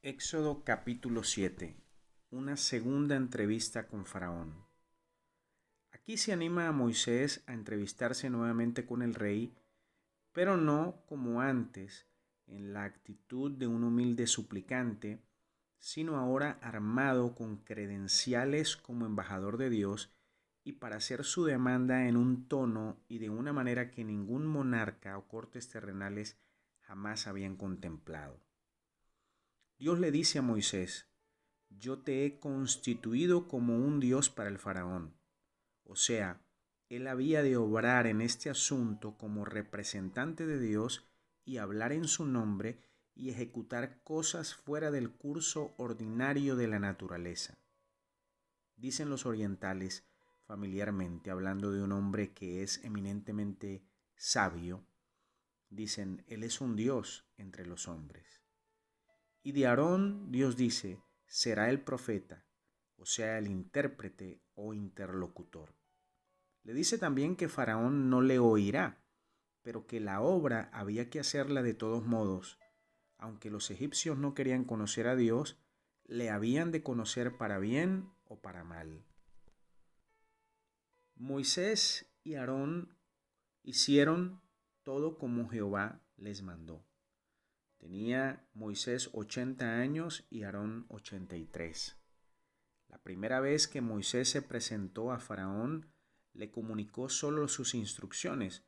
Éxodo capítulo 7. Una segunda entrevista con Faraón. Aquí se anima a Moisés a entrevistarse nuevamente con el rey, pero no como antes, en la actitud de un humilde suplicante, sino ahora armado con credenciales como embajador de Dios y para hacer su demanda en un tono y de una manera que ningún monarca o cortes terrenales jamás habían contemplado. Dios le dice a Moisés: yo te he constituido como un Dios para el faraón. O sea, él había de obrar en este asunto como representante de Dios y hablar en su nombre y ejecutar cosas fuera del curso ordinario de la naturaleza. Dicen los orientales, familiarmente, hablando de un hombre que es eminentemente sabio, dicen, él es un Dios entre los hombres. Y de Aarón Dios dice, será el profeta, o sea, el intérprete o interlocutor. Le dice también que Faraón no le oirá, pero que la obra había que hacerla de todos modos. Aunque los egipcios no querían conocer a Dios, le habían de conocer para bien o para mal. Moisés y Aarón hicieron todo como Jehová les mandó. Tenía Moisés 80 años y Aarón 83. La primera vez que Moisés se presentó a Faraón, le comunicó solo sus instrucciones,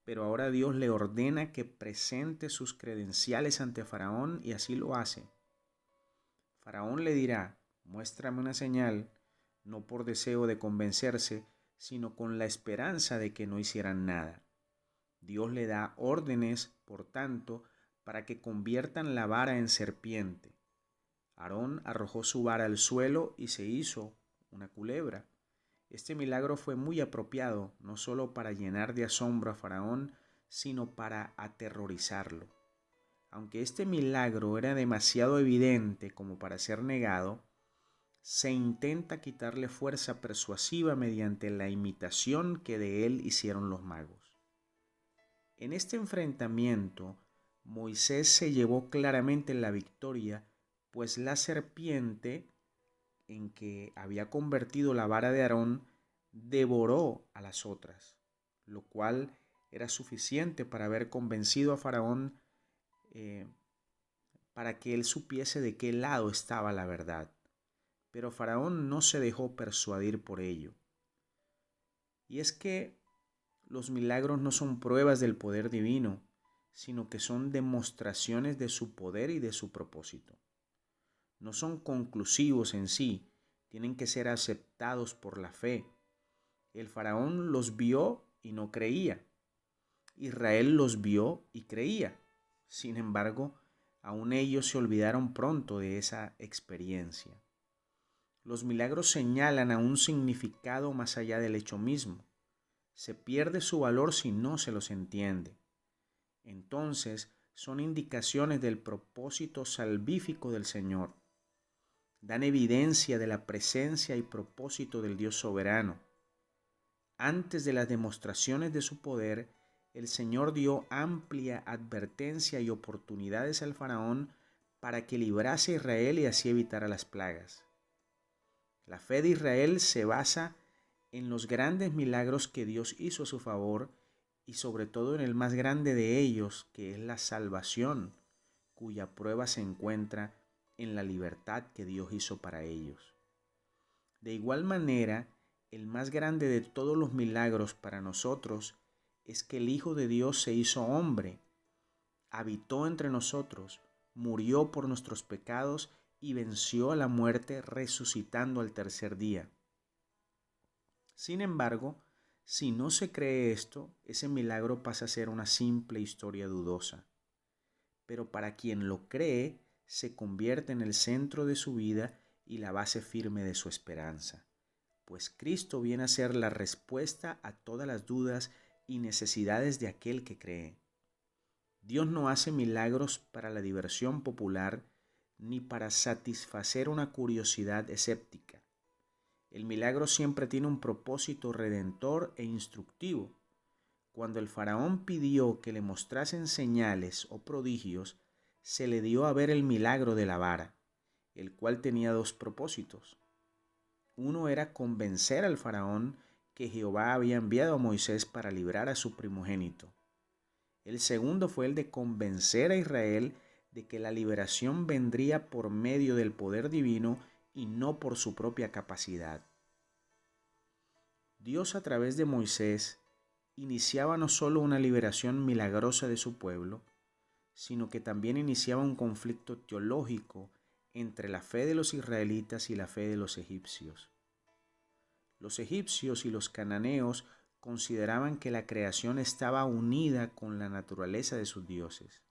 pero ahora Dios le ordena que presente sus credenciales ante Faraón y así lo hace. Faraón le dirá, muéstrame una señal, no por deseo de convencerse, sino con la esperanza de que no hicieran nada. Dios le da órdenes, por tanto, para que conviertan la vara en serpiente. Aarón arrojó su vara al suelo y se hizo una culebra. Este milagro fue muy apropiado, no solo para llenar de asombro a Faraón, sino para aterrorizarlo. Aunque este milagro era demasiado evidente como para ser negado, se intenta quitarle fuerza persuasiva mediante la imitación que de él hicieron los magos. En este enfrentamiento, Moisés se llevó claramente la victoria, pues la serpiente en que había convertido la vara de Aarón devoró a las otras, lo cual era suficiente para haber convencido a Faraón eh, para que él supiese de qué lado estaba la verdad. Pero Faraón no se dejó persuadir por ello. Y es que los milagros no son pruebas del poder divino, sino que son demostraciones de su poder y de su propósito. No son conclusivos en sí, tienen que ser aceptados por la fe. El faraón los vio y no creía. Israel los vio y creía. Sin embargo, aún ellos se olvidaron pronto de esa experiencia. Los milagros señalan a un significado más allá del hecho mismo. Se pierde su valor si no se los entiende. Entonces, son indicaciones del propósito salvífico del Señor. Dan evidencia de la presencia y propósito del Dios soberano. Antes de las demostraciones de su poder, el Señor dio amplia advertencia y oportunidades al faraón para que librase a Israel y así evitara las plagas. La fe de Israel se basa en los grandes milagros que Dios hizo a su favor y sobre todo en el más grande de ellos, que es la salvación, cuya prueba se encuentra en la libertad que Dios hizo para ellos. De igual manera, el más grande de todos los milagros para nosotros es que el Hijo de Dios se hizo hombre, habitó entre nosotros, murió por nuestros pecados y venció a la muerte resucitando al tercer día. Sin embargo, si no se cree esto, ese milagro pasa a ser una simple historia dudosa. Pero para quien lo cree, se convierte en el centro de su vida y la base firme de su esperanza, pues Cristo viene a ser la respuesta a todas las dudas y necesidades de aquel que cree. Dios no hace milagros para la diversión popular ni para satisfacer una curiosidad escéptica. El milagro siempre tiene un propósito redentor e instructivo. Cuando el faraón pidió que le mostrasen señales o prodigios, se le dio a ver el milagro de la vara. el cual tenía dos propósitos. Uno era convencer al faraón que Jehová había enviado a Moisés para librar a su primogénito. El segundo fue el de convencer a Israel de que la liberación vendría por medio del poder divino y no por su propia capacidad. Dios, a través de Moisés, iniciaba no solo una liberación milagrosa de su pueblo, sino que también iniciaba un conflicto teológico entre la fe de los israelitas y la fe de los egipcios. Los egipcios y los cananeos consideraban que la creación estaba unida con la naturaleza de sus dioses.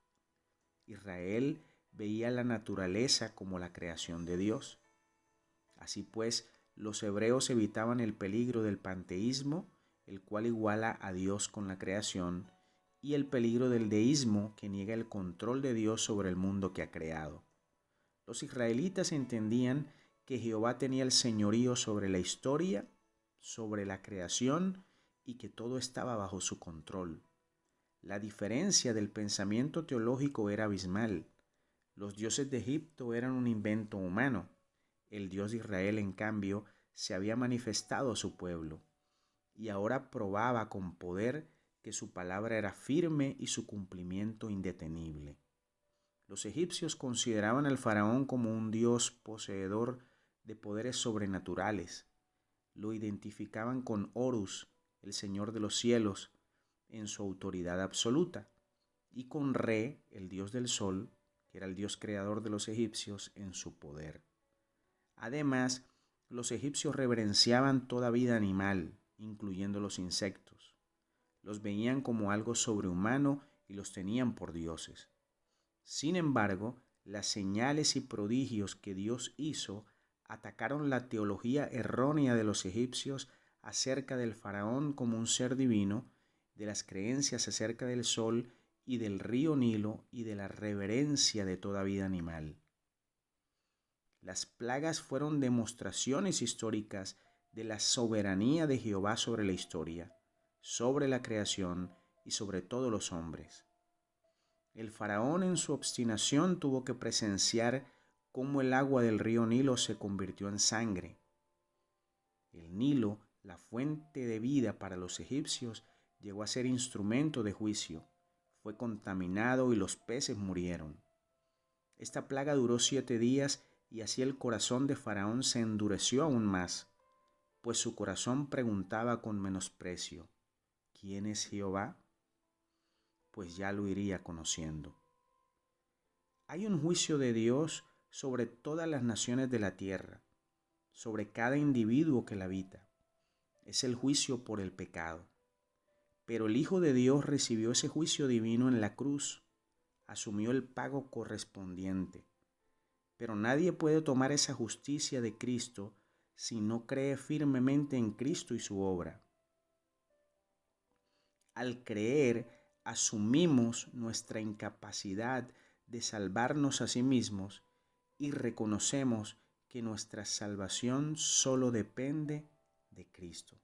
Israel veía la naturaleza como la creación de Dios. Así pues, los hebreos evitaban el peligro del panteísmo, el cual iguala a Dios con la creación, y el peligro del deísmo, que niega el control de Dios sobre el mundo que ha creado. Los israelitas entendían que Jehová tenía el señorío sobre la historia, sobre la creación, y que todo estaba bajo su control. La diferencia del pensamiento teológico era abismal. Los dioses de Egipto eran un invento humano. El Dios de Israel, en cambio, se había manifestado a su pueblo, y ahora probaba con poder que su palabra era firme y su cumplimiento indetenible. Los egipcios consideraban al faraón como un dios poseedor de poderes sobrenaturales. Lo identificaban con Horus, el señor de los cielos, en su autoridad absoluta, y con Re, el dios del sol, que era el dios creador de los egipcios, en su poder. Además, los egipcios reverenciaban toda vida animal, incluyendo los insectos. Los veían como algo sobrehumano y los tenían por dioses. Sin embargo, las señales y prodigios que Dios hizo atacaron la teología errónea de los egipcios acerca del faraón como un ser divino, de las creencias acerca del sol y del río Nilo y de la reverencia de toda vida animal. Las plagas fueron demostraciones históricas de la soberanía de Jehová sobre la historia, sobre la creación y sobre todos los hombres. El faraón, en su obstinación, tuvo que presenciar cómo el agua del río Nilo se convirtió en sangre. El Nilo, la fuente de vida para los egipcios, llegó a ser instrumento de juicio. Fue contaminado y los peces murieron. Esta plaga duró 7 días y así el corazón de Faraón se endureció aún más, pues su corazón preguntaba con menosprecio: ¿quién es Jehová? Pues ya lo iría conociendo. Hay un juicio de Dios sobre todas las naciones de la tierra, sobre cada individuo que la habita. Es el juicio por el pecado. Pero el Hijo de Dios recibió ese juicio divino en la cruz, asumió el pago correspondiente. Pero nadie puede tomar esa justicia de Cristo si no cree firmemente en Cristo y su obra. Al creer, asumimos nuestra incapacidad de salvarnos a sí mismos y reconocemos que nuestra salvación solo depende de Cristo.